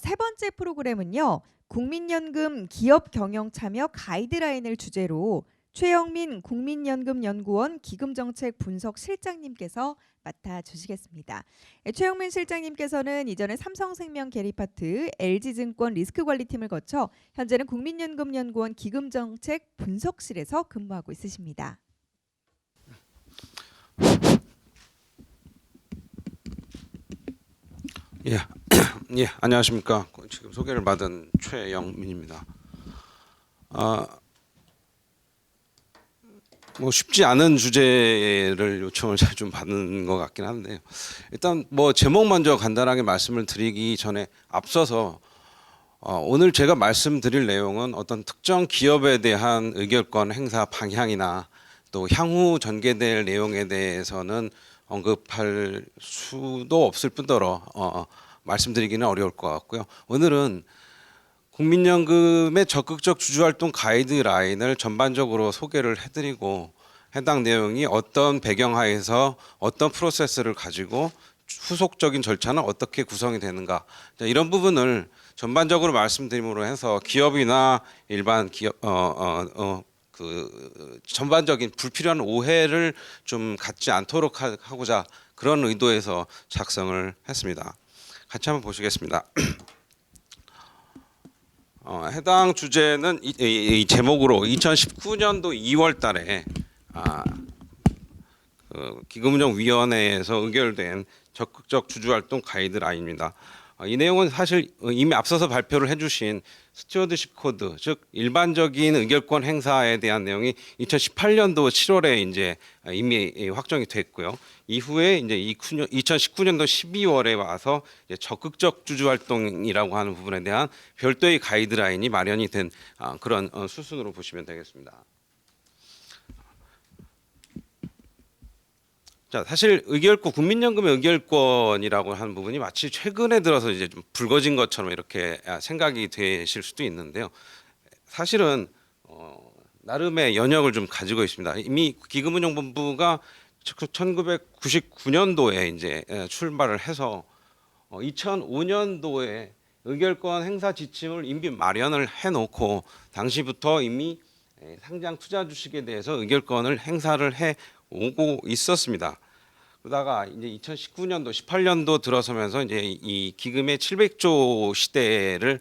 세 번째 프로그램은요. 국민연금 기업 경영 참여 가이드라인을 주제로 최영민 국민연금연구원 기금정책 분석 실장님께서 맡아 주시겠습니다. 최영민 실장님께서는 이전에 삼성생명 게리파트, LG증권 리스크관리팀을 거쳐 현재는 국민연금연구원 기금정책 분석실에서 근무하고 있으십니다. 예, 예, 안녕하십니까. 지금 소개를 받은 최영민입니다. 뭐 쉽지 않은 주제를 요청을 잘 좀 받는 것 같긴 한데요. 일단 뭐 제목 먼저 간단하게 말씀을 드리기 전에 앞서서 오늘 제가 말씀드릴 내용은 어떤 특정 기업에 대한 의결권 행사 방향이나 또 향후 전개될 내용에 대해서는 언급할 수도 없을 뿐더러 말씀드리기는 어려울 것 같고요. 오늘은 국민연금의 적극적 주주활동 가이드라인을 전반적으로 소개를 해드리고 해당 내용이 어떤 배경하에서 어떤 프로세스를 가지고 후속적인 절차는 어떻게 구성이 되는가, 이런 부분을 전반적으로 말씀드림으로 해서 기업이나 일반 기업 그 전반적인 불필요한 오해를 좀 갖지 않도록 하고자 그런 의도에서 작성을 했습니다. 같이 한번 보시겠습니다. 해당 주제는 이 제목으로 2019년도 2월달에 기금운용위원회에서 의결된 적극적 주주활동 가이드라인입니다. 이 내용은 사실 이미 앞서서 발표를 해주신 스튜어드십 코드, 즉 일반적인 의결권 행사에 대한 내용이 2018년도 7월에 이제 이미 확정이 됐고요. 이후에 이제 2019년도 12월에 와서 이제 적극적 주주 활동이라고 하는 부분에 대한 별도의 가이드라인이 마련이 된 그런 수순으로 보시면 되겠습니다. 자, 사실 의결권, 국민연금의 의결권이라고 하는 부분이 마치 최근에 들어서 이제 좀 불거진 것처럼 이렇게 생각이 되실 수도 있는데요. 사실은 나름의 연역을 좀 가지고 있습니다. 이미 기금운용본부가 1999년도에 이제 출발을 해서 2005년도에 의결권 행사 지침을 이미 마련을 해놓고 당시부터 이미 상장 투자 주식에 대해서 의결권을 행사를 해 오고 있었습니다. 그러다가 이제 2019년도, 18년도 들어서면서 이제 이 기금의 700조 시대를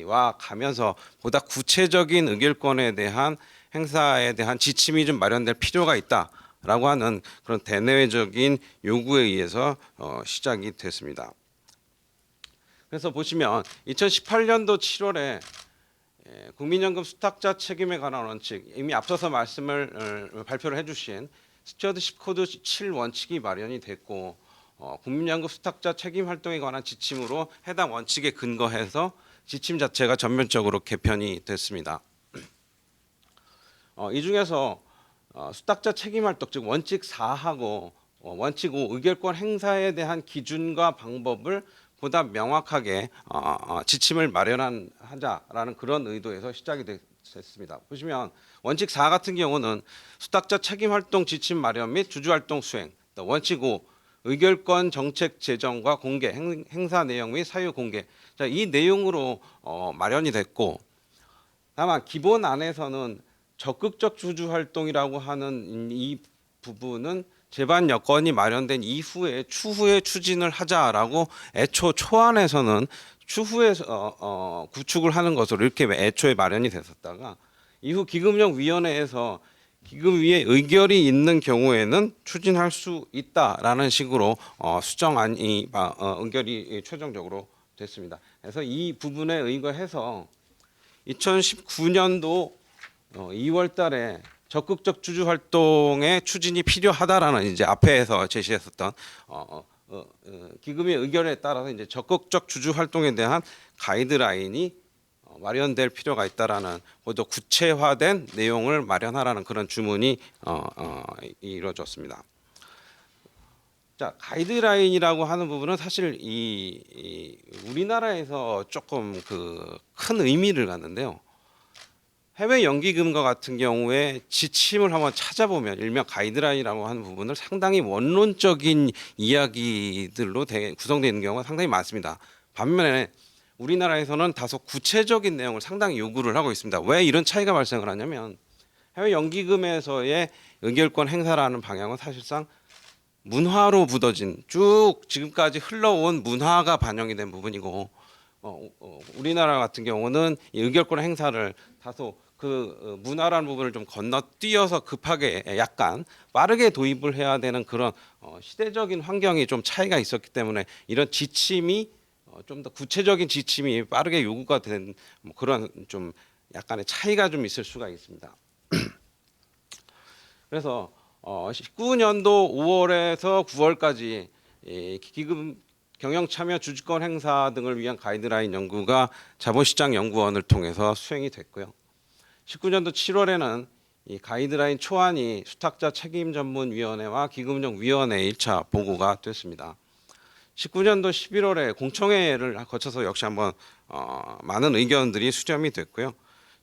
와 가면서 보다 구체적인 의결권에 대한 행사에 대한 지침이 좀 마련될 필요가 있다라고 하는 그런 대내외적인 요구에 의해서 시작이 됐습니다. 그래서 보시면 2018년도 7월에 국민연금 수탁자 책임에 관한 원칙, 이미 앞서서 발표를 해주신 스튜어드십 코드 7 원칙이 마련이 됐고 국민연금 수탁자 책임 활동에 관한 지침으로 해당 원칙에 근거해서 지침 자체가 전면적으로 개편이 됐습니다. 이 중에서 수탁자 책임 활동, 즉 원칙 4하고 원칙 5 의결권 행사에 대한 기준과 방법을 보다 명확하게 지침을 마련하자라는 그런 의도에서 시작이 됐습니다. 보시면 원칙 4 같은 경우는 수탁자 책임 활동 지침 마련 및 주주 활동 수행, 원칙 5 의결권 정책 제정과 공개, 행사 내용 및 사유 공개, 자, 이 내용으로 마련이 됐고, 다만 기본 안에서는 적극적 주주 활동이라고 하는 이 부분은 제반 여건이 마련된 이후에 추후에 추진을 하자라고 애초 초안에서는 추후에 구축을 하는 것으로 이렇게 애초에 마련이 됐었다가 이후 기금운용위원회에서 기금위에 의결이 있는 경우에는 추진할 수 있다라는 식으로 수정안이 의결이 최종적으로 됐습니다. 그래서 이 부분에 의거해서 2019년도 2월달에 적극적 주주 활동의 추진이 필요하다라는 이제 앞에서 제시했었던 기금의 의결에 따라서 이제 적극적 주주 활동에 대한 가이드라인이 마련될 필요가 있다라는 보다 구체화된 내용을 마련하라는 그런 주문이 이루어졌습니다. 자, 가이드라인이라고 하는 부분은 사실 이 우리나라에서 조금 그 큰 의미를 갖는데요. 해외 연기금과 같은 경우에 지침을 한번 찾아보면 일명 가이드라인이라고 하는 부분을 상당히 원론적인 이야기들로 구성되어 있는 경우가 상당히 많습니다. 반면에 우리나라에서는 다소 구체적인 내용을 상당히 요구를 하고 있습니다. 왜 이런 차이가 발생을 하냐면 해외 연기금에서의 의결권 행사라는 방향은 사실상 문화로 묻어진 쭉 지금까지 흘러온 문화가 반영이 된 부분이고 우리나라 같은 경우는 이 의결권 행사를 다소 그 문화라는 부분을 좀 건너뛰어서 급하게 약간 빠르게 도입을 해야 되는 그런 시대적인 환경이 좀 차이가 있었기 때문에 이런 지침이 좀 더 구체적인 지침이 빠르게 요구가 된 그런 좀 약간의 차이가 좀 있을 수가 있습니다. 그래서 19년도 5월에서 9월까지 기금 경영 참여 주주권 행사 등을 위한 가이드라인 연구가 자본시장 연구원을 통해서 수행이 됐고요. 19년도 7월에는 이 가이드라인 초안이 수탁자 책임전문위원회와 기금운용위원회 1차 보고가 됐습니다. 19년도 11월에 공청회를 거쳐서 역시 한번 많은 의견들이 수렴이 됐고요.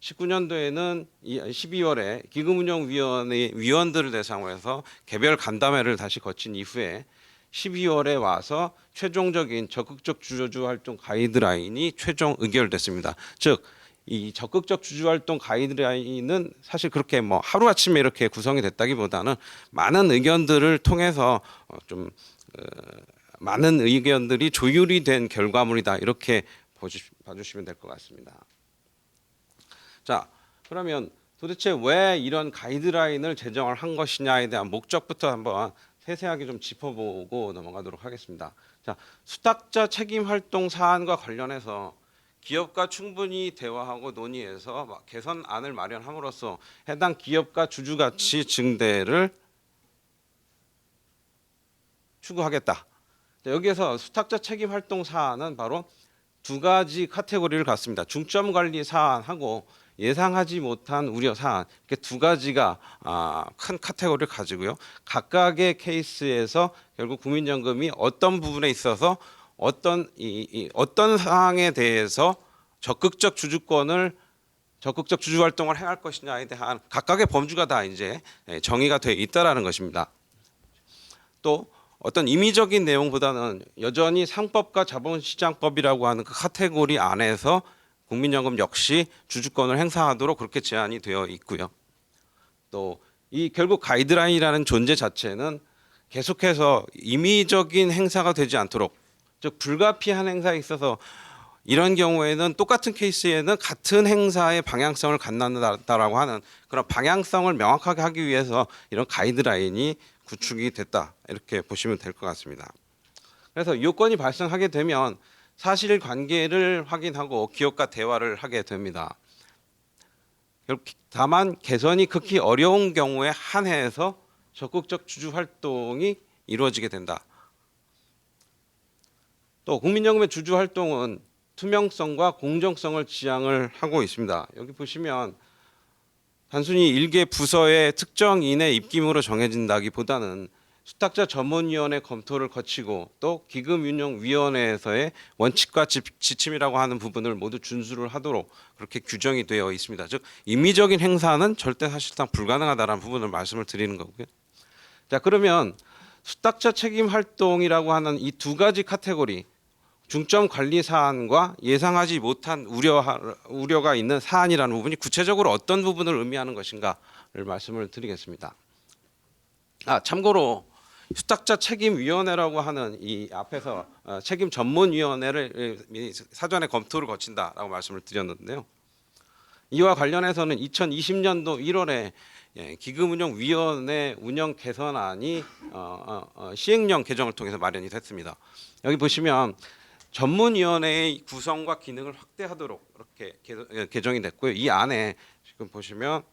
19년도에는 12월에 기금운용위원회 위원들을 대상으로 해서 개별 간담회를 다시 거친 이후에 12월에 와서 최종적인 적극적 주주 활동 가이드라인이 최종 의결됐습니다. 즉, 이 적극적 주주 활동 가이드라인은 사실 그렇게 뭐 하루 아침에 이렇게 구성이 됐다기보다는 많은 의견들을 통해서 좀 많은 의견들이 조율이 된 결과물이다 이렇게 봐주시면 될 것 같습니다. 자, 그러면 도대체 왜 이런 가이드라인을 제정을 한 것이냐에 대한 목적부터 한번 세세하게 좀 짚어보고 넘어가도록 하겠습니다. 자, 수탁자 책임 활동 사안과 관련해서 기업과 충분히 대화하고 논의해서 개선안을 마련함으로써 해당 기업과 주주 가치 증대를 추구하겠다. 여기에서 수탁자 책임 활동 사안은 바로 두 가지 카테고리를 갖습니다. 중점 관리 사안하고 예상하지 못한 우려 사안 이렇게 두 가지가 큰 카테고리를 가지고요. 각각의 케이스에서 결국 국민연금이 어떤 부분에 있어서 어떤 사항에 대해서 적극적 주주 활동을 행할 것이냐에 대한 각각의 범주가 다 이제 정의가 되어 있다라는 것입니다. 또 어떤 임의적인 내용보다는 여전히 상법과 자본시장법이라고 하는 그 카테고리 안에서 국민연금 역시 주주권을 행사하도록 그렇게 제한이 되어 있고요. 또 이 결국 가이드라인이라는 존재 자체는 계속해서 임의적인 행사가 되지 않도록, 즉 불가피한 행사에 있어서 이런 경우에는 똑같은 케이스에는 같은 행사의 방향성을 갖는다라고 하는 그런 방향성을 명확하게 하기 위해서 이런 가이드라인이 구축이 됐다 이렇게 보시면 될 것 같습니다. 그래서 요건이 발생하게 되면 사실관계를 확인하고 기업과 대화를 하게 됩니다. 다만 개선이 극히 어려운 경우에 한해서 적극적 주주 활동이 이루어지게 된다. 또 국민연금의 주주 활동은 투명성과 공정성을 지향을 하고 있습니다. 여기 보시면 단순히 일개 부서의 특정인의 입김으로 정해진다기보다는 수탁자 전문위원회 검토를 거치고 또 기금운용위원회에서의 원칙과 지침이라고 하는 부분을 모두 준수를 하도록 그렇게 규정이 되어 있습니다. 즉 임의적인 행사는 절대 사실상 불가능하다라는 부분을 말씀을 드리는 거고요. 자, 그러면 수탁자 책임 활동이라고 하는 이 두 가지 카테고리, 중점 관리 사안과 예상하지 못한 우려가 있는 사안이라는 부분이 구체적으로 어떤 부분을 의미하는 것인가를 말씀을 드리겠습니다. 참고로 수탁자 책임위원회라고 하는 이 앞에서 책임 전문위원회를 사전에 검토를 거친다라고 말씀을 드렸는데요. 이와 관련해서는 2020년도 1월에 기금운용위원회 운영 개선안이 시행령 개정을 통해서 마련이 됐습니다. 여기 보시면 전문위원회의 구성과 기능을 확대하도록 이렇게 개정이 됐고요. 이 안에 지금 보시면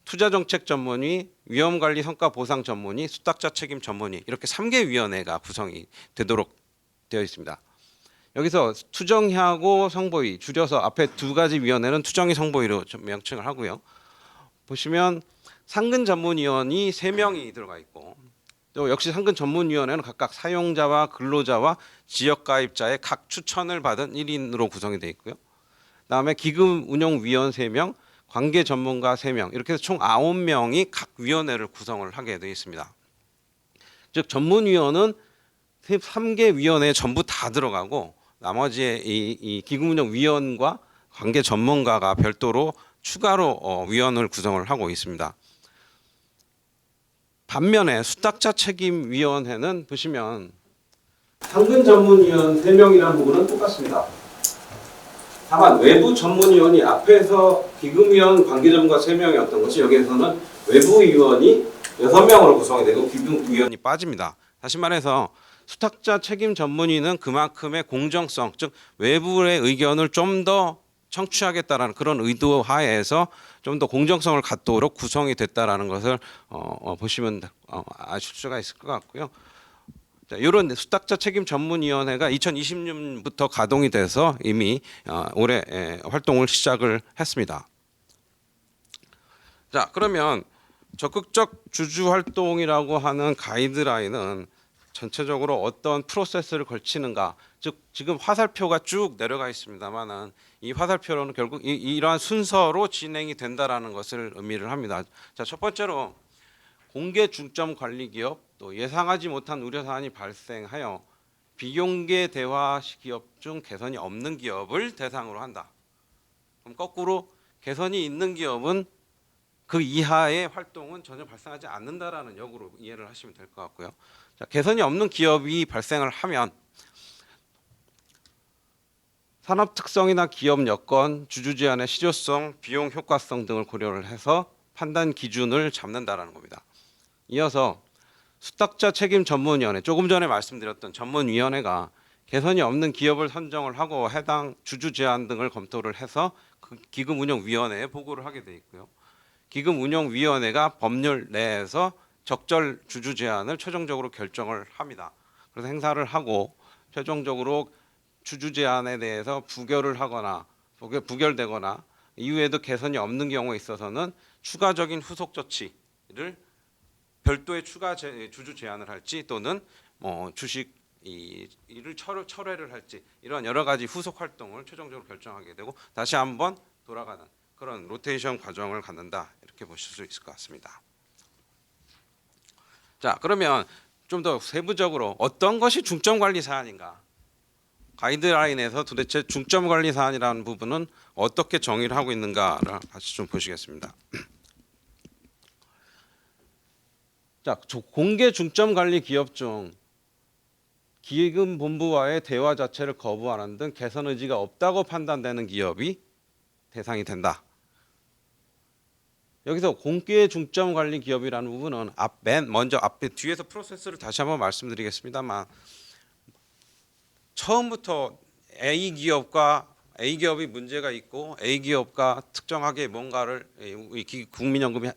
투자정책 전문위, 위험관리 성과 보상 전문위, 수탁자 책임 전문위 이렇게 3개 위원회가 구성이 되도록 되어 있습니다. 여기서 투정하고 성보위 줄여서 앞에 두 가지 위원회는 투정위 성보위로 명칭을 하고요. 보시면 상근 전문위원이 3명이 들어가 있고 또 역시 상근 전문위원회는 각각 사용자와 근로자와 지역가입자의 각 추천을 받은 1인으로 구성이 되어 있고요. 그다음에 기금운용위원 3명, 관계 전문가 3명 이렇게 해서 총 9명이 각 위원회를 구성을 하게 되어 있습니다. 즉 전문위원은 3개 위원회에 전부 다 들어가고 나머지 이 기금운용위원과 관계 전문가가 별도로 추가로 위원을 구성을 하고 있습니다. 반면에 수탁자 책임위원회는 보시면 상근 전문위원 3명이라는 부분은 똑같습니다. 다만 외부 전문위원이 앞에서 기금위원 관계전문가 3명이었던 것이 여기에서는 외부 위원이 6명으로 구성이 되고 기금위원이 빠집니다. 다시 말해서 수탁자 책임 전문위는 그만큼의 공정성, 즉 외부의 의견을 좀 더 청취하겠다라는 그런 의도 하에서 좀 더 공정성을 갖도록 구성이 됐다라는 것을 보시면 아실 수가 있을 것 같고요. 자, 이런 수탁자 책임 전문위원회가 2020년부터 가동이 돼서 이미 올해 활동을 시작을 했습니다. 자, 그러면 적극적 주주 활동이라고 하는 가이드라인은 전체적으로 어떤 프로세스를 걸치는가, 즉 지금 화살표가 쭉 내려가 있습니다만은 이 화살표로는 결국 이러한 순서로 진행이 된다라는 것을 의미를 합니다. 자, 첫 번째로 공개 중점 관리 기업, 또 예상하지 못한 우려 사안이 발생하여 비공개 대화 기업 중 개선이 없는 기업을 대상으로 한다. 그럼 거꾸로 개선이 있는 기업은 그 이하의 활동은 전혀 발생하지 않는다라는 역으로 이해를 하시면 될 것 같고요. 자, 개선이 없는 기업이 발생을 하면 산업 특성이나 기업 여건, 주주 제한의 실효성, 비용 효과성 등을 고려를 해서 판단 기준을 잡는다라는 겁니다. 이어서 수탁자 책임 전문위원회, 조금 전에 말씀드렸던 전문위원회가 개선이 없는 기업을 선정을 하고 해당 주주 제한 등을 검토를 해서 그 기금운용위원회에 보고를 하게 돼 있고요. 기금운용위원회가 법률 내에서 적절 주주 제한을 최종적으로 결정을 합니다. 그래서 행사를 하고 최종적으로 주주 제한에 대해서 부결을 하거나 부결되거나 이후에도 개선이 없는 경우에 있어서는 추가적인 후속 조치를 별도의 추가 주주 제한을 할지 또는 주식 이를 철회를 할지 이런 여러 가지 후속 활동을 최종적으로 결정하게 되고 다시 한번 돌아가는 그런 로테이션 과정을 갖는다, 이렇게 보실 수 있을 것 같습니다. 자, 그러면 좀 더 세부적으로 어떤 것이 중점 관리 사안인가? 가이드라인에서 도대체 중점 관리 사안이라는 부분은 어떻게 정의를 하고 있는가를 같이 좀 보시겠습니다. 자, 공개 중점 관리 기업 중 기금본부와의 대화 자체를 거부하는 등 개선 의지가 없다고 판단되는 기업이 대상이 된다. 여기서 공개 중점 관리 기업이라는 부분은 맨 먼저 앞에 뒤에서 프로세스를 다시 한번 말씀드리겠습니다만, 처음부터 A 기업이 문제가 있고 A 기업과 특정하게 뭔가를 국민연금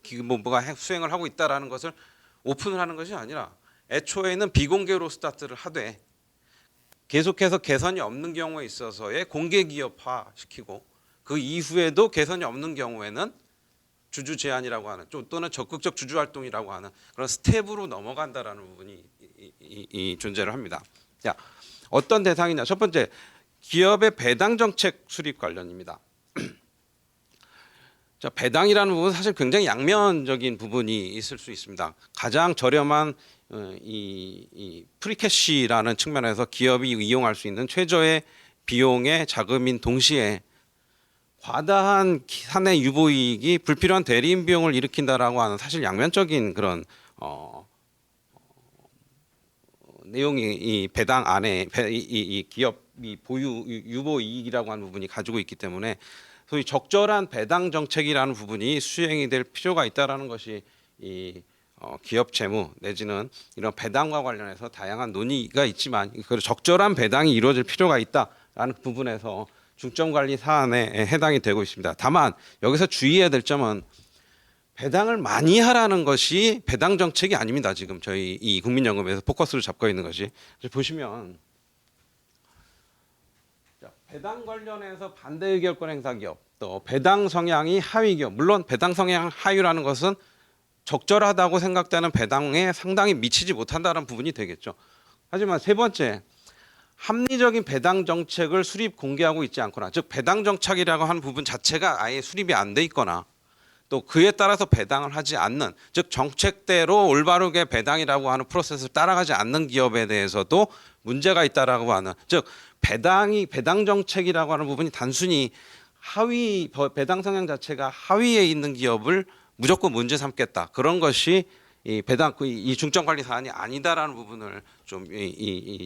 기금본부가 수행을 하고 있다라는 것을 오픈을 하는 것이 아니라 애초에는 비공개로 스타트를 하되 계속해서 개선이 없는 경우에 있어서의 공개 기업화 시키고 그 이후에도 개선이 없는 경우에는 주주 제한이라고 하는 또는 적극적 주주 활동이라고 하는 그런 스텝으로 넘어간다라는 부분이 존재를 합니다. 자, 어떤 대상이냐? 첫 번째, 기업의 배당 정책 수립 관련입니다. 자, 배당이라는 부분은 사실 굉장히 양면적인 부분이 있을 수 있습니다. 가장 저렴한 이 프리캐시라는 측면에서 기업이 이용할 수 있는 최저의 비용의 자금인 동시에 과다한 사내 유보이익이 불필요한 대리인 비용을 일으킨다라고 하는 사실 양면적인 그런 내용이 이 배당 안에 이 기업이 보유 유보 이익이라고 하는 부분이 가지고 있기 때문에 소위 적절한 배당 정책이라는 부분이 수행이 될 필요가 있다라는 것이 이 기업 재무 내지는 이런 배당과 관련해서 다양한 논의가 있지만 그 적절한 배당이 이루어질 필요가 있다라는 부분에서 중점 관리 사안에 해당이 되고 있습니다. 다만 여기서 주의해야 될 점은 배당을 많이 하라는 것이 배당 정책이 아닙니다. 지금 저희 이 국민연금에서 포커스를 잡고 있는 것이 보시면 배당 관련해서 반대 의결권 행사 기업, 또 배당 성향이 하위 기업, 물론 배당 성향 하위라는 것은 적절하다고 생각되는 배당에 상당히 미치지 못한다는 부분이 되겠죠. 하지만 세 번째, 합리적인 배당 정책을 수립 공개하고 있지 않거나, 즉 배당 정책이라고 하는 부분 자체가 아예 수립이 안 돼 있거나, 또 그에 따라서 배당을 하지 않는, 즉 정책대로 올바르게 배당이라고 하는 프로세스를 따라가지 않는 기업에 대해서도 문제가 있다라고 하는, 즉 배당 정책이라고 하는 부분이 단순히 배당 성향 자체가 하위에 있는 기업을 무조건 문제 삼겠다, 그런 것이 이 중점 관리 사안이 아니다라는 부분을 좀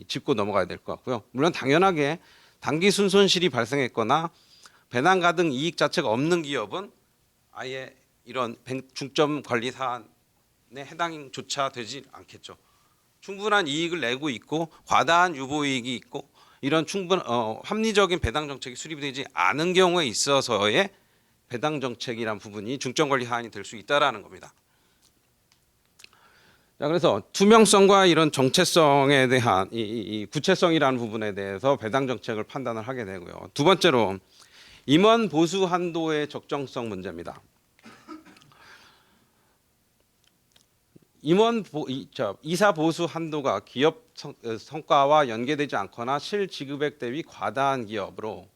짚고 넘어가야 될 것 같고요. 물론 당연하게 단기 순손실이 발생했거나 배당 가등 이익 자체가 없는 기업은 아예 이런 중점 관리 사안에 해당조차 되지 않겠죠. 충분한 이익을 내고 있고 과다한 유보이익이 있고 이런 합리적인 배당 정책이 수립이 되지 않은 경우에 있어서의 배당 정책이란 부분이 중점 관리 사안이 될 수 있다라는 겁니다. 자, 그래서 투명성과 이런 정체성에 대한 이 구체성이라는 부분에 대해서 배당 정책을 판단을 하게 되고요. 두 번째로 임원 보수 한도의 적정성 문제입니다. 이사 보수 한도가 기업 성과와 연계되지 않거나 실지급액 대비 과다한 기업으로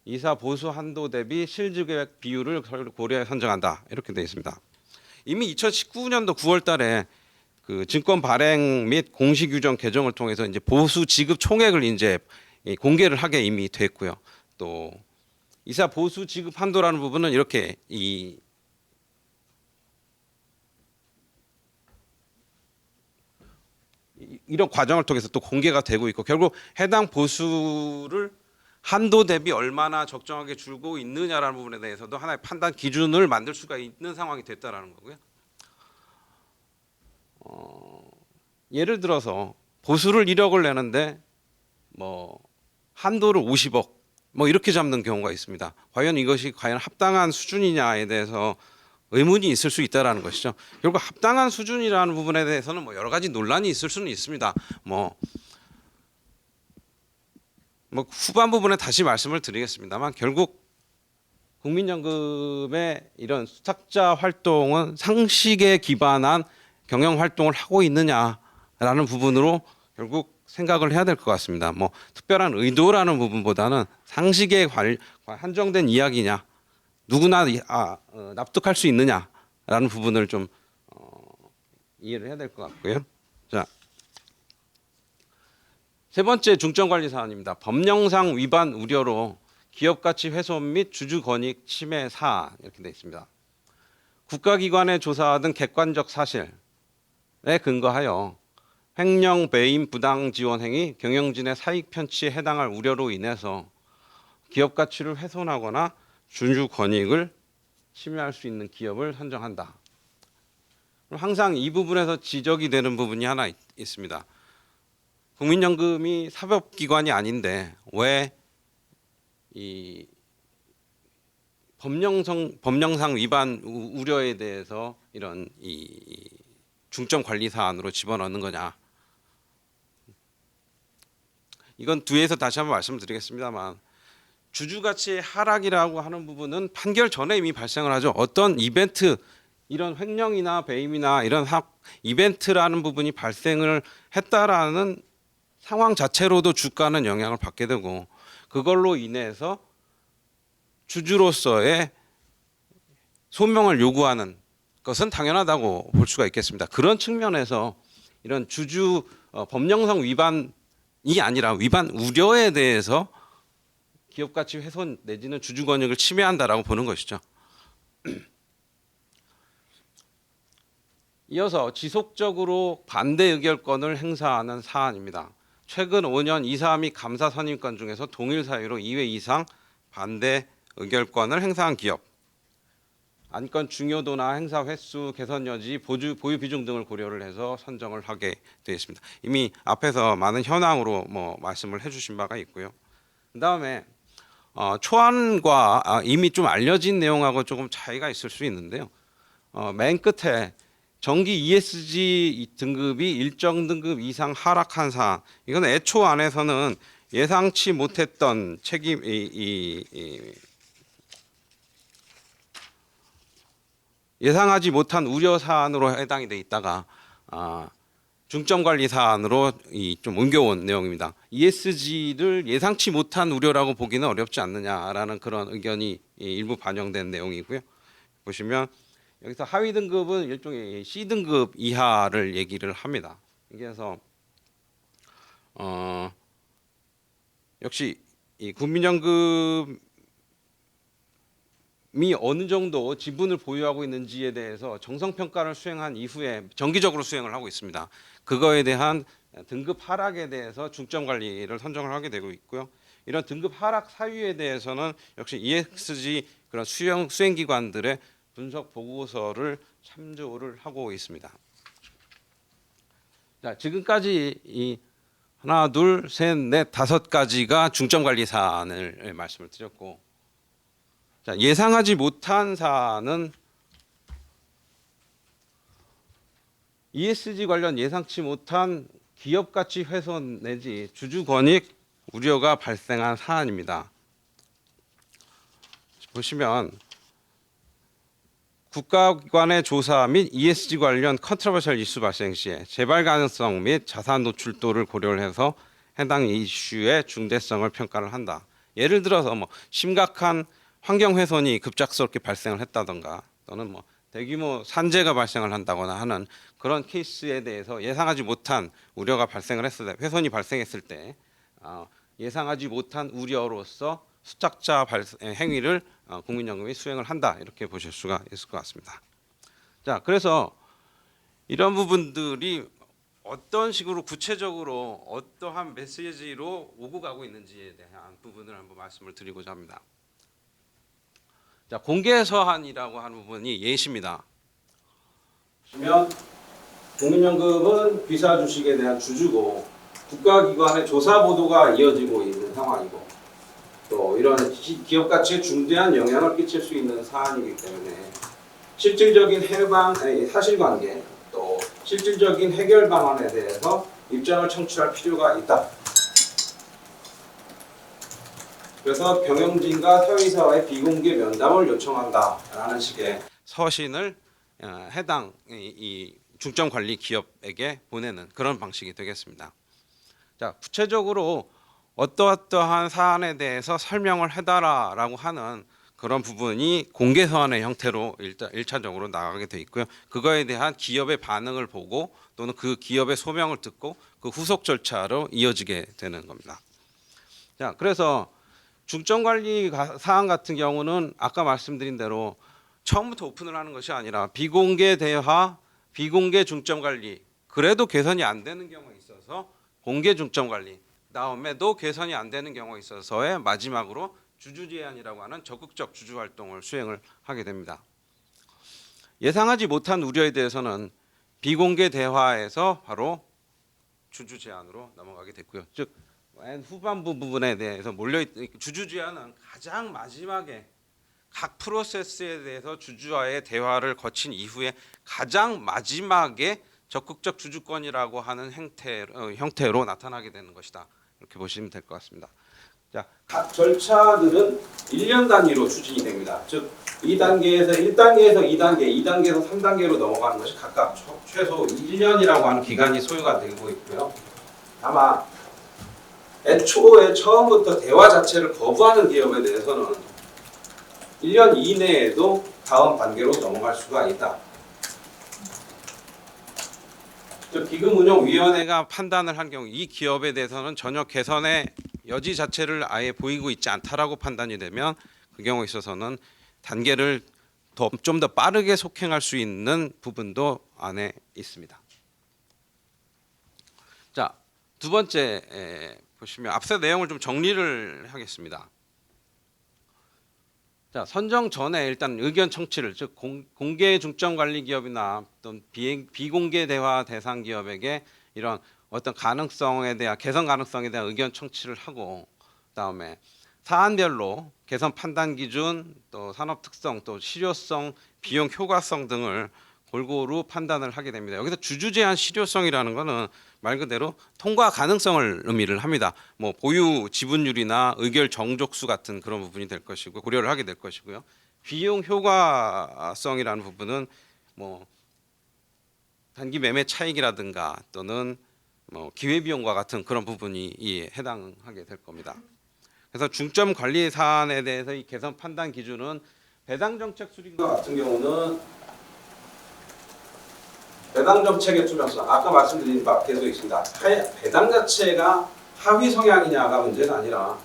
이사 보수 한도 대비 실지급액 비율을 고려해 선정한다, 이렇게 되어 있습니다. 이미 2019년도 9월달에 그 증권 발행 및 공시 규정 개정을 통해서 이제 보수 지급 총액을 이제 공개를 하게 이미 됐고요. 또 이사 보수 지급 한도라는 부분은 이렇게 이런 과정을 통해서 또 공개가 되고 있고, 결국 해당 보수를 한도 대비 얼마나 적정하게 줄고 있느냐라는 부분에 대해서도 하나의 판단 기준을 만들 수가 있는 상황이 됐다라는 거고요. 예를 들어서 보수를 1억을 내는데 뭐 한도를 50억 뭐 이렇게 잡는 경우가 있습니다. 과연 이것이 합당한 수준이냐에 대해서 의문이 있을 수 있다라는 것이죠. 결국 합당한 수준이라는 부분에 대해서는 뭐 여러 가지 논란이 있을 수는 있습니다. 뭐 후반 부분에 다시 말씀을 드리겠습니다만, 결국 국민연금의 이런 수탁자 활동은 상식에 기반한 경영 활동을 하고 있느냐라는 부분으로 결국 생각을 해야 될 것 같습니다. 뭐 특별한 의도라는 부분보다는 상식에 한정된 이야기냐, 누구나 납득할 수 있느냐라는 부분을 좀 이해를 해야 될 것 같고요. 자, 세 번째 중점 관리 사안입니다. 법령상 위반 우려로 기업 가치 훼손 및 주주 권익 침해 사안, 이렇게 되어 있습니다. 국가기관의 조사 등 객관적 사실에 근거하여 횡령 배임 부당 지원 행위, 경영진의 사익 편취에 해당할 우려로 인해서 기업 가치를 훼손하거나 주주 권익을 침해할 수 있는 기업을 선정한다. 항상 이 부분에서 지적이 되는 부분이 하나 있습니다. 국민연금이 사법기관이 아닌데 왜 이 법령상 위반 우려에 대해서 이런 이 중점 관리 사안으로 집어넣는 거냐? 이건 뒤에서 다시 한번 말씀드리겠습니다만, 주주 가치의 하락이라고 하는 부분은 판결 전에 이미 발생을 하죠. 어떤 이벤트, 이런 횡령이나 배임이나 이런 이벤트라는 부분이 발생을 했다라는 상황 자체로도 주가는 영향을 받게 되고, 그걸로 인해서 주주로서의 소명을 요구하는 것은 당연하다고 볼 수가 있겠습니다. 그런 측면에서 이런 법령상 위반이 아니라 위반 우려에 대해서 기업 가치 훼손 내지는 주주 권익을 침해한다라고 보는 것이죠. 이어서 지속적으로 반대 의결권을 행사하는 사안입니다. 최근 5년 이사 및 감사 선임권 중에서 동일 사유로 2회 이상 반대 의결권을 행사한 기업, 안건 중요도나 행사 횟수, 개선 여지, 보유 비중 등을 고려를 해서 선정을 하게 되어 있습니다. 이미 앞에서 많은 현황으로 말씀을 해주신 바가 있고요. 그다음에 초안과 이미 좀 알려진 내용하고 조금 차이가 있을 수 있는데요. 맨 끝에 정기 ESG 등급이 일정 등급 이상 하락한 사안, 이건 애초 안에서는 예상치 못했던 책임 예상하지 못한 우려 사안으로 해당이 돼 있다가 중점 관리 사안으로 좀 옮겨온 내용입니다. ESG를 예상치 못한 우려라고 보기는 어렵지 않느냐라는 그런 의견이 일부 반영된 내용이고요. 보시면 여기서 하위 등급은 일종의 C 등급 이하를 얘기를 합니다. 그래서 역시 이 국민연금이 어느 정도 지분을 보유하고 있는지에 대해서 정성평가를 수행한 이후에 정기적으로 수행을 하고 있습니다. 그거에 대한 등급 하락에 대해서 중점 관리를 선정을 하게 되고 있고요. 이런 등급 하락 사유에 대해서는 역시 ESG 그런 수행기관들의 분석 보고서를 참조를 하고 있습니다. 자, 지금까지 이 하나, 둘, 셋, 넷, 다섯 가지가 중점 관리 사안을 말씀을 드렸고, 자, 예상하지 못한 사안은 ESG 관련 예상치 못한 기업 가치 훼손 내지 주주 권익 우려가 발생한 사안입니다. 보시면 국가기관의 조사 및 ESG 관련 컨트로버셜 이슈 발생 시에 재발 가능성 및 자산 노출도를 고려를 해서 해당 이슈의 중대성을 평가를 한다. 예를 들어서 뭐 심각한 환경 훼손이 급작스럽게 발생을 했다던가 또는 뭐 대규모 산재가 발생을 한다거나 하는 그런 케이스에 대해서 예상하지 못한 우려가 발생을 했을 때, 훼손이 발생했을 때 예상하지 못한 우려로서 수탁자 행위를 국민연금이 수행을 한다, 이렇게 보실 수가 있을 것 같습니다. 자, 그래서 이런 부분들이 어떤 식으로 구체적으로 어떠한 메시지로 오고 가고 있는지에 대한 부분을 한번 말씀을 드리고자 합니다. 자, 공개 서한이라고 하는 부분이 예시입니다. 보시면 국민연금은 귀사 주식에 대한 주주고 국가기관의 조사 보도가 이어지고 있는 상황이고 또 이런 기업 가치에 중대한 영향을 끼칠 수 있는 사안이기 때문에 실질적인 사실관계 또 실질적인 해결 방안에 대해서 입장을 청취할 필요가 있다. 그래서 경영진과 사회이사와의 비공개 면담을 요청한다라는 식의 서신을 해당 이 중점 관리 기업에게 보내는 그런 방식이 되겠습니다. 자, 구체적으로 어떠한 사안에 대해서 설명을 해달라라고 하는 그런 부분이 공개 서한의 형태로 일단 1차적으로 나가게 돼 있고요. 그거에 대한 기업의 반응을 보고 또는 그 기업의 소명을 듣고 그 후속 절차로 이어지게 되는 겁니다. 자, 그래서 중점 관리 사안 같은 경우는 아까 말씀드린 대로 처음부터 오픈을 하는 것이 아니라 비공개 대화, 비공개 중점 관리, 그래도 개선이 안 되는 경우가 있어서 공개 중점 관리, 다음에도 개선이 안 되는 경우가 있어서의 마지막으로 주주 제한이라고 하는 적극적 주주 활동을 수행을 하게 됩니다. 예상하지 못한 우려에 대해서는 비공개 대화에서 바로 주주 제한으로 넘어가게 됐고요. 즉 맨 후반부 부분에 대해서 주주 제한은 가장 마지막에 각 프로세스에 대해서 주주와의 대화를 거친 이후에 가장 마지막에 적극적 주주권이라고 하는 형태로 나타나게 되는 것이다. 이렇게 보시면 될 것 같습니다. 자, 각 절차들은 1년 단위로 추진이 됩니다. 즉 2단계에서 1단계에서 2단계, 2단계에서 3단계로 넘어가는 것이 각각 최소 1년이라고 하는 기간이 소요가 되고 있고요. 다만 애초에 처음부터 대화 자체를 거부하는 기업에 대해서는 1년 이내에도 다음 단계로 넘어갈 수가 있다. 기금운용위원회가 판단을 한 경우 이 기업에 대해서는 전혀 개선의 여지 자체를 아예 보이고 있지 않다라고 판단이 되면 그 경우에 있어서는 단계를 좀 더 빠르게 속행할 수 있는 부분도 안에 있습니다. 자, 두 번째 보시면 앞서 내용을 좀 정리를 하겠습니다. 자, 선정 전에 일단 의견 청취를, 즉 공개 중점 관리 기업이나 또는 비공개 대화 대상 기업에게 이런 어떤 가능성에 대한 개선 가능성에 대한 의견 청취를 하고, 그다음에 사안별로 개선 판단 기준, 또 산업 특성, 또 실효성, 비용 효과성 등을 골고루 판단을 하게 됩니다. 여기서 주주 제한 실효성이라는 것은 말 그대로 통과 가능성을 의미를 합니다. 뭐 보유 지분율이나 의결 정족수 같은 그런 부분이 될 것이고 고려를 하게 될 것이고요. 비용 효과성이라는 부분은 뭐 단기 매매 차익이라든가 또는 뭐 기회 비용과 같은 그런 부분이 해당하게 될 겁니다. 그래서 중점 관리 사안에 대해서 이 개선 판단 기준은 배당 정책 수립과 같은 경우는 배당 정책의 투명성, 아까 말씀드린 바 계속 있습니다. 배당 자체가 하위 성향이냐가 문제가 아니라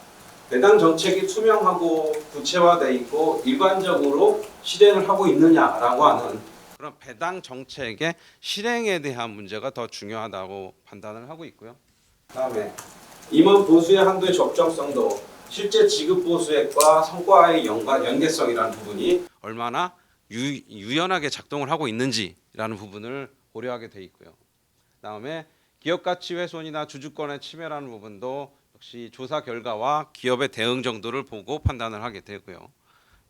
배당 정책이 투명하고 구체화돼 있고 일관적으로 실행을 하고 있느냐라고 하는 그런 배당 정책의 실행에 대한 문제가 더 중요하다고 판단을 하고 있고요. 다음에 임원 보수의 한도의 적정성도 실제 지급 보수액과 성과의 연계성이라는 부분이 얼마나 유연하게 작동을 하고 있는지라는 부분을 고려하게 돼 있고요. 그다음에 기업 가치 훼손이나 주주권의 침해라는 부분도 역시 조사 결과와 기업의 대응 정도를 보고 판단을 하게 되고요.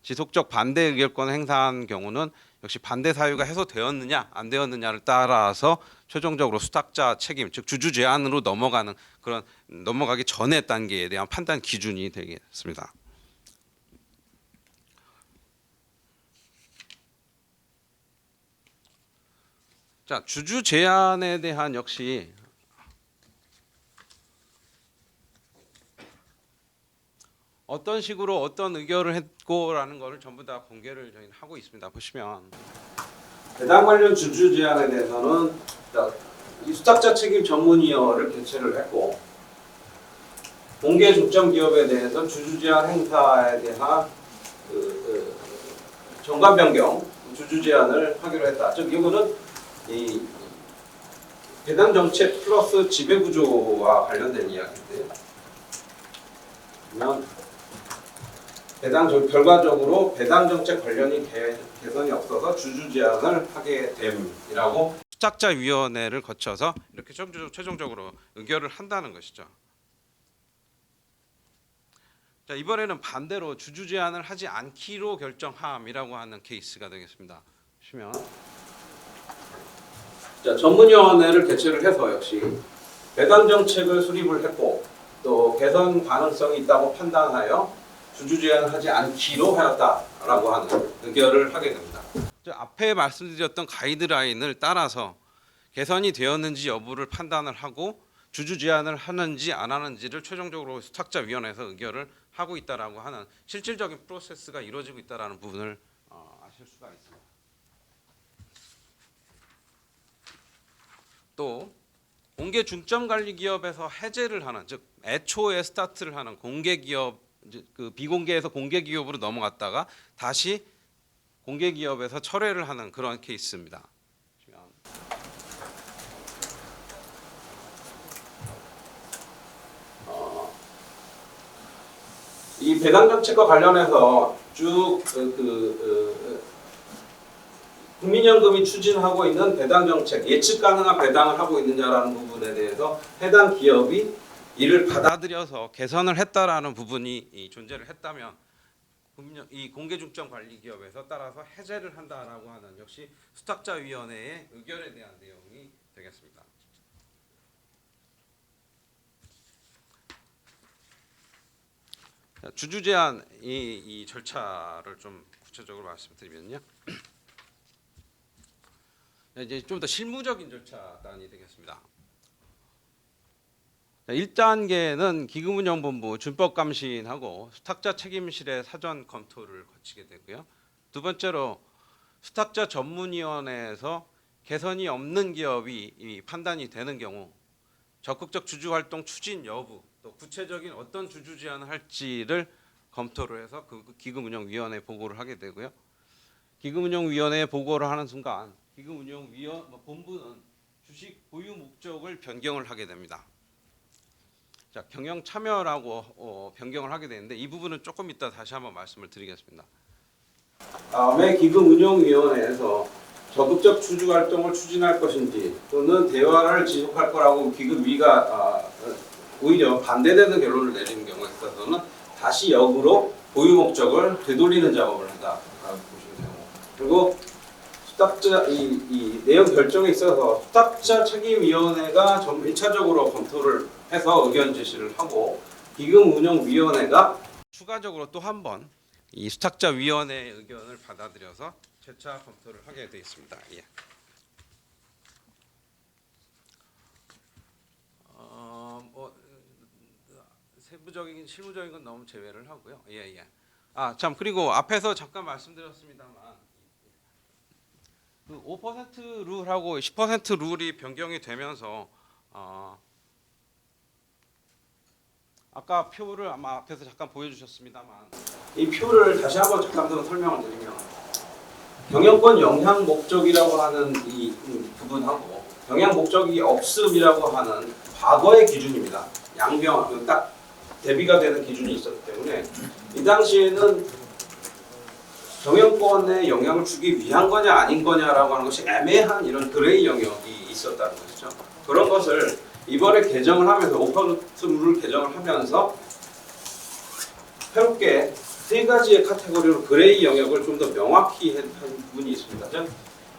지속적 반대 의결권 행사한 경우는 역시 반대 사유가 해소되었느냐 안 되었느냐를 따라서 최종적으로 수탁자 책임, 즉 주주 제한으로 넘어가는 그런 넘어가기 전의 단계에 대한 판단 기준이 되겠습니다. 자, 주주 제한에 대한 역시 어떤 식으로 어떤 의결을 했고라는 것을 전부 다 공개를 저희는 하고 있습니다. 보시면 배당 관련 주주 제한에 대해서는 이 수탁자 책임 전문위원회를 개최를 했고 공개 중점 기업에 대해서 주주 제한 행사에 대한 정관 변경 주주 제한을 하기로 했다. 즉 이거는 이 배당 정책 플러스 지배 구조와 관련된 이야기인데요. 그러면 결과적으로 배당 정책 관련이 개선이 없어서 주주 제한을 하게 됨이라고 수탁자 위원회를 거쳐서 이렇게 최종적으로 의결을 한다는 것이죠. 자, 이번에는 반대로 주주 제한을 하지 않기로 결정함이라고 하는 케이스가 되겠습니다. 보시면 자, 전문위원회를 개최를 해서 역시 배당 정책을 수립을 했고 또 개선 가능성이 있다고 판단하여 주주 제한을 하지 않기로 하였다라고 하는 의결을 하게 됩니다. 앞에 말씀드렸던 가이드라인을 따라서 개선이 되었는지 여부를 판단을 하고 주주 제한을 하는지 안 하는지를 최종적으로 수탁자 위원회에서 의결을 하고 있다라고 하는 실질적인 프로세스가 이루어지고 있다라는 부분을 아실 수가 있습니다. 또 공개 중점 관리 기업에서 해제를 하는, 즉 애초에 스타트를 하는 공개 기업, 그 비공개에서 공개 기업으로 넘어갔다가 다시 공개 기업에서 철회를 하는 그런 케이스입니다. 이 배당 정책과 관련해서 쭉 국민연금이 추진하고 있는 배당 정책, 예측 가능한 배당을 하고 있느냐라는 부분에 대해서 해당 기업이 이를 받아들여서 개선을 했다라는 부분이 존재를 했다면 이 공개중점 관리 기업에서 따라서 해제를 한다라고 하는 역시 수탁자 위원회의 의결에 대한 내용이 되겠습니다. 주주 제한 이 절차를 좀 구체적으로 말씀드리면요. 이제 좀 더 실무적인 절차단이 되겠습니다. 1단계는 기금운용본부 준법감시인하고 수탁자 책임실의 사전 검토를 거치게 되고요. 두 번째로 수탁자 전문위원회에서 개선이 없는 기업이 판단이 되는 경우 적극적 주주활동 추진 여부, 또 구체적인 어떤 주주 제한을 할지를 검토를 해서 그 기금운용위원회에 보고를 하게 되고요. 기금운용위원회에 보고를 하는 순간 기금운용본부는 주식 보유 목적을 변경을 하게 됩니다. 자, 경영 참여라고 변경을 하게 되는데 이 부분은 조금 이따 다시 한번 말씀을 드리겠습니다. 다음에 기금운용위원회에서 적극적 주주 활동을 추진할 것인지 또는 대화를 지속할 거라고 기금위가 오히려 반대되는 결론을 내리는 경우에 있어서는 다시 역으로 보유 목적을 되돌리는 작업을 한다라고 보시면 돼요. 그리고 수탁자 이 내용 결정에 있어서 수탁자 책임위원회가 1차적으로 검토를 해서 의견 제시를 하고 기금운용위원회가 추가적으로 또 한 번 이 수탁자 위원회의 의견을 받아들여서 재차 검토를 하게 되어 있습니다. 예. 세부적인 실무적인 건 너무 제외를 하고요. 예. 참 그리고 앞에서 잠깐 말씀드렸습니다만 그 5% 룰하고 10% 룰이 변경이 되면서 아까 표를 아마 앞에서 잠깐 보여주셨습니다만 이 표를 다시 한번 잠깐 더 설명을 드리면 경영권 영향 목적이라고 하는 이 부분하고 영향 목적이 없음이라고 하는 과거의 기준입니다. 양병 딱 대비가 되는 기준이 있었기 때문에 이 당시에는 경영권에 영향을 주기 위한 거냐 아닌 거냐라고 하는 것이 애매한 이런 그레이 영역이 있었다는 것이죠. 그런 것을 이번에 개정을 하면서 5% 룰을 개정을 하면서 새롭게 세 가지의 카테고리로 그레이 영역을 좀 더 명확히 한 부분이 있습니다. 즉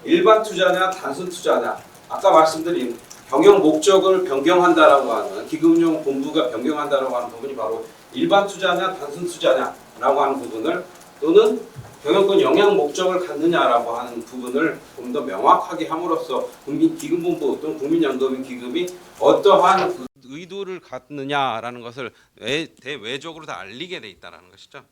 일반 투자냐 단순 투자냐 아까 말씀드린 경영 목적을 변경한다라고 하는 기금용 본부가 변경한다라고 하는 부분이 바로 일반 투자냐 단순 투자냐라고 하는 부분을 또는 경영권 영향 목적을 갖느냐라고 하는 부분을 좀 더 명확하게 함으로써 기금본부 또는 국민연금기금이 어떠한 그 의도를 갖느냐라는 것을 대외적으로 다 알리게 돼 있다는 것이죠.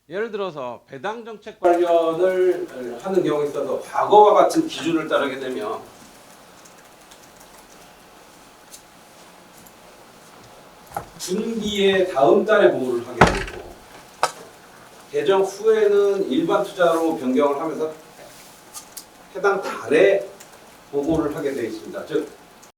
예를 들어서 배당 정책 관련을 하는 경우에 있어서 과거와 같은 기준을 따르게 되면 분기에 다음 달에 보고를 하게 되고 개정 후에는 일반 투자로 변경을 하면서 해당 달에 보고를 하게 되어 있습니다. 즉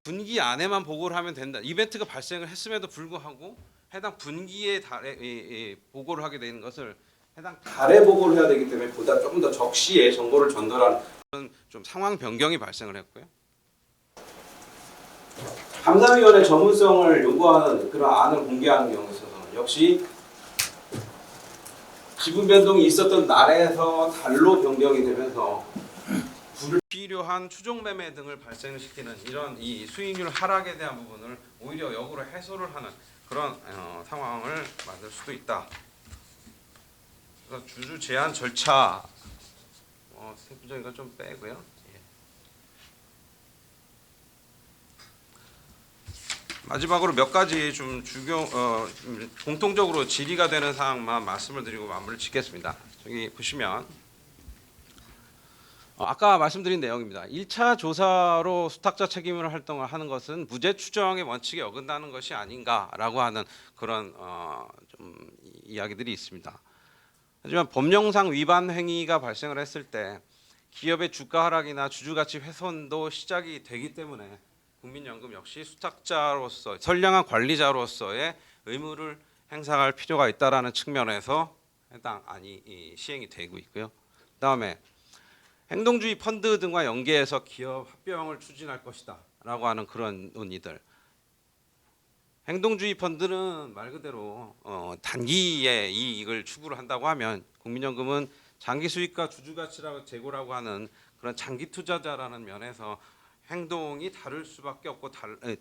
분기 안에만 보고를 하면 된다. 이벤트가 발생을 했음에도 불구하고 해당 분기의 달에 보고를 하게 되는 것을 해당 달에 보고를 해야 되기 때문에 보다 조금 더 적시에 정보를 전달하는 좀 상황 변경이 발생을 했고요. 감사위원회 전문성을 요구하는 그런 안을 공개하는 경우에 있어서는 역시 지분 변동이 있었던 날에서 달로 변경이 되면서 불필요한 추종 매매 등을 발생시키는 이런 이 수익률 하락에 대한 부분을 오히려 역으로 해소를 하는 그런 상황을 만들 수도 있다. 그래서 주주 제한 절차 세부적인 거 좀 빼고요. 예. 마지막으로 몇 가지 좀 공통적으로 질의가 되는 사항만 말씀을 드리고 마무리를 짓겠습니다. 저기 보시면 아까 말씀드린 내용입니다. 1차 조사로 수탁자 책임을 활동을 하는 것은 무죄 추정의 원칙에 어긋나는 것이 아닌가라고 하는 그런 좀 이야기들이 있습니다. 하지만 법령상 위반 행위가 발생을 했을 때 기업의 주가 하락이나 주주가치 훼손도 시작이 되기 때문에 국민연금 역시 수탁자로서 선량한 관리자로서의 의무를 행사할 필요가 있다라는 측면에서 해당 안이 시행이 되고 있고요. 그다음에 행동주의 펀드 등과 연계해서 기업 합병을 추진할 것이다라고 하는 그런 논의들. 행동주의 펀드는 말 그대로 단기의 이익을 추구를 한다고 하면 국민연금은 장기 수익과 주주가치라고 제고라고 하는 그런 장기 투자자라는 면에서 행동이 다를 수밖에 없고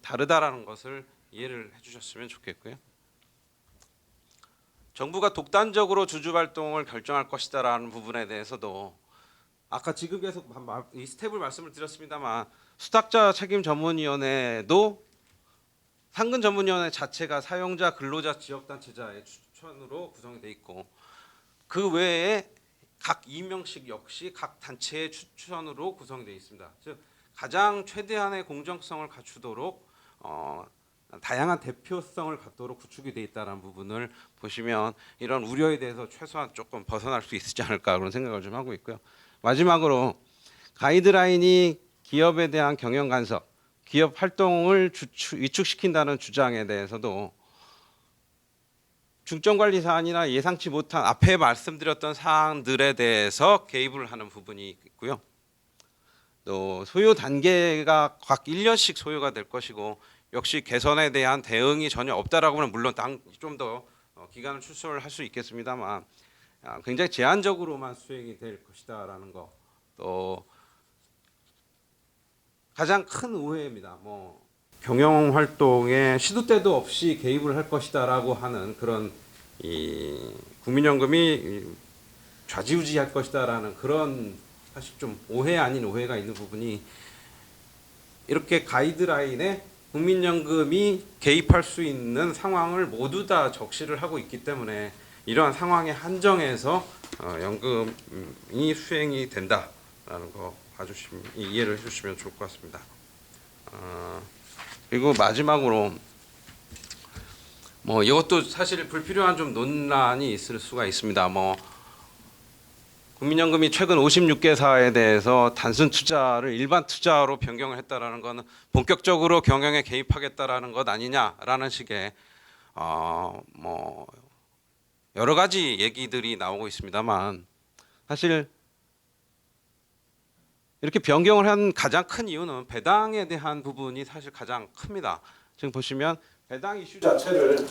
다르다라는 것을 이해를 해주셨으면 좋겠고요. 정부가 독단적으로 주주 활동을 결정할 것이다라는 부분에 대해서도 아까 지금 계속 이 스텝을 말씀을 드렸습니다만 수탁자 책임 전문위원회도 상근 전문위원회 자체가 사용자, 근로자, 지역단체자의 추천으로 구성이 돼 있고 그 외에 각 임명식 역시 각 단체의 추천으로 구성이 되어 있습니다. 즉 가장 최대한의 공정성을 갖추도록 다양한 대표성을 갖도록 구축이 되어 있다는 부분을 보시면 이런 우려에 대해서 최소한 조금 벗어날 수 있지 않을까 그런 생각을 좀 하고 있고요. 마지막으로 가이드라인이 기업에 대한 경영 간섭, 기업 활동을 위축시킨다는 주장에 대해서도 중점관리 사안이나 예상치 못한 앞에 말씀드렸던 사항들에 대해서 개입을 하는 부분이 있고요. 또 소요 단계가 각 1년씩 소요가 될 것이고 역시 개선에 대한 대응이 전혀 없다라고 하면 물론 좀 더 기간을 축소를 할 수 있겠습니다만 굉장히 제한적으로만 수행이 될 것이다라는 거. 또 가장 큰 오해입니다. 경영 활동에 시도 때도 없이 개입을 할 것이다라고 하는 그런 국민연금이 좌지우지할 것이다라는 그런 사실 좀 오해 아닌 오해가 있는 부분이 이렇게 가이드라인에 국민연금이 개입할 수 있는 상황을 모두 다 적시를 하고 있기 때문에 이러한 상황에 한정해서 연금이 수행이 된다라는 거 봐주시면 이해를 해주시면 좋을 것 같습니다. 그리고 마지막으로 뭐 이것도 사실 불필요한 좀 논란이 있을 수가 있습니다. 뭐 국민연금이 최근 56개사에 대해서 단순 투자를 일반 투자로 변경을 했다라는 것은 본격적으로 경영에 개입하겠다라는 것 아니냐라는 식의 뭐 여러 가지 얘기들이 나오고 있습니다만 사실 이렇게 변경을 한 가장 큰 이유는 배당에 대한 부분이 사실 가장 큽니다. 지금 보시면 배당 이슈 자체를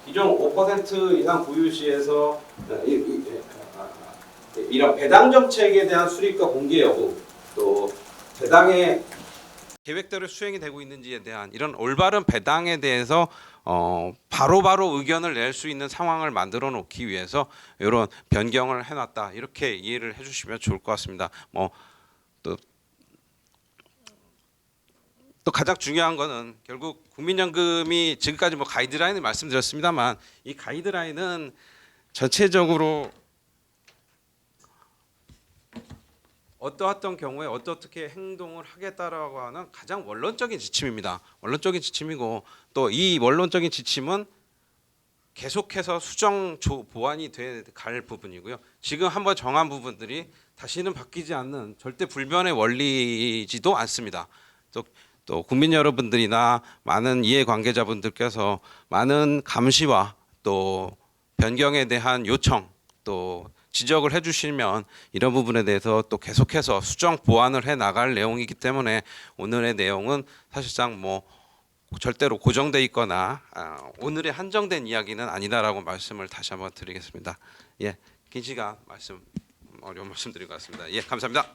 기존 5% 이상 보유 시에서 이런 배당 정책에 대한 수립과 공개 여부, 또 배당의 계획대로 수행이 되고 있는지에 대한 이런 올바른 배당에 대해서 바로바로 의견을 낼 수 있는 상황을 만들어 놓기 위해서 이런 변경을 해놨다, 이렇게 이해를 해주시면 좋을 것 같습니다. 또 가장 중요한 거는 결국 국민연금이 지금까지 뭐 가이드라인을 말씀드렸습니다만 이 가이드라인은 전체적으로 어떠했던 경우에 어떻게 행동을 하겠다라고 하는 가장 원론적인 지침입니다. 원론적인 지침이고 또 이 원론적인 지침은 계속해서 수정 보완이 돼 갈 부분이고요. 지금 한번 정한 부분들이 다시는 바뀌지 않는 절대 불변의 원리지도 않습니다. 또 국민 여러분들이나 많은 이해관계자분들께서 많은 감시와 또 변경에 대한 요청 또 지적을 해주시면 이런 부분에 대해서 또 계속해서 수정 보완을 해 나갈 내용이기 때문에 오늘의 내용은 사실상 뭐 절대로 고정돼 있거나 오늘의 한정된 이야기는 아니다라고 말씀을 다시 한번 드리겠습니다. 긴 시간 어려운 말씀드린 것 같습니다. 감사합니다.